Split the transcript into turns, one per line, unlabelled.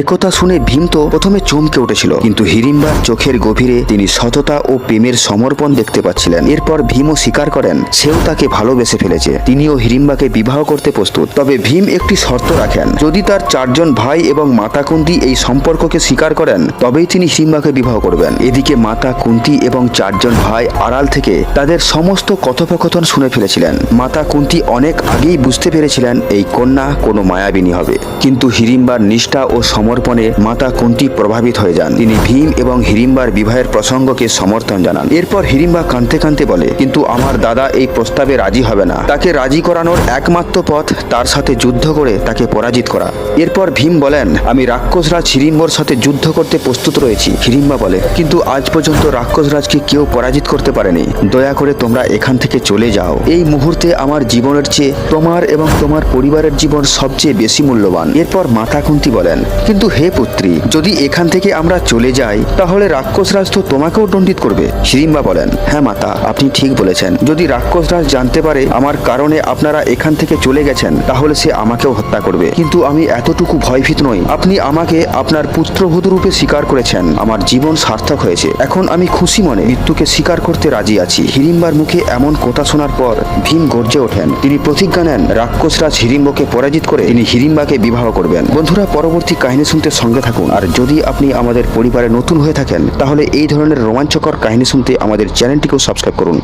একথা শুনে ভীম তো প্রথমে চমকে উঠেছিল, কিন্তু হিড়িম্বার চোখের গভীরে তিনি সততা ও প্রেমের সমর্পণ দেখতে পাচ্ছিলেন। এরপর ভীমও স্বীকার করেন সেও তাকে ভালোবেসে ফেলেছে, তিনিও হিড়িম্বাকে বিবাহ করতে প্রস্তুত। তবে ভীম একটি শর্ত রাখেন, যদি তার 4 জন ভাই এবং মাতা কুন্তি এই সম্পর্ককে স্বীকার করেন তবেই তিনি হিড়িম্বাকে বিবাহ করবেন। এদিকে মাতা কুন্তি এবং 4 জন ভাই আড়াল থেকে তাদের সমস্ত কথোপকথন শুনে ফেলেছিলেন। মাতা কুন্তি অনেক আগেই বুঝতে পেরেছিলেন এই কন্যা কোনো মায়াবিনী হবে, কিন্তু হিড়িম্বার নিষ্ঠা ও সমর্পণে মাতা কুন্তি প্রভাবিত হয়ে যান। তিনি ভীম এবং হিড়িম্বার বিবাহের প্রসঙ্গকে সমর্থন জানান। এরপর হিড়িম্বা কাঁদতে কাঁদতে বলে, কিন্তু আমার দাদা এই প্রস্তাবে রাজি হবে না। তাকে রাজি করানোর একমাত্র পথ তার সাথে যুদ্ধ করে তাকে পরাজিত করা। এরপর ভীম বলেন, আমি রাক্ষসরাজ হিড়িম্বর সাথে যুদ্ধ করতে প্রস্তুত রয়েছি। হিড়িম্বা বলে, কিন্তু আজ পর্যন্ত রাক্ষসরাজকে কেউ পরাজিত করতে পারেনি, দয়া করে তোমরা এখান থেকে চলে যাও। এই মুহূর্তে আমার জীবনের চেয়ে তোমার এবং তোমার পরিবারের জীবন সবচেয়ে বেশি মূল্যবান। এরপর মাতা কুন্তি বলেন, কিন্তু হে পুত্রী, যদি এখান থেকে আমরা চলে যাই তাহলে রাক্ষসরাজ তো তোমাকেও দণ্ডিত করবে। হিড়িম্বা বলেন, হ্যাঁ মাতা, আপনি ঠিক বলেছেন। যদি রাক্ষসরাজ জানতে পারে আমার কারণে আপনারা এখান থেকে চলে গেছেন তাহলে সে আমাকেও হত্যা করবে, কিন্তু আমি এতটুকু ভয়ভীত নই। আপনি আমাকে আপনার পুত্রবধূ রূপে স্বীকার করেছেন, আমার জীবন সার্থক হয়েছে। এখন আমি খুশি মনে মৃত্যুকে স্বীকার করতে রাজি আছি। হিড়িম্বার মুখে এমন কথা শোনার পর ভীম গর্জে ওঠেন। তিনি প্রতিজ্ঞা নেন রাক্ষসরাজ হিড়িম্বকে পরাজিত করে তিনি হিড়িম্বাকে বিবাহ করবেন। বন্ধুরা, পরবর্তী কাহিনী শুনতে সঙ্গে থাকুন। আর যদি আপনি আমাদের পরিবারে নতুন হয়ে থাকেন তাহলে এই ধরনের রোমাঞ্চকর কাহিনী শুনতে আমাদের চ্যানেলটিকেও সাবস্ক্রাইব করুন।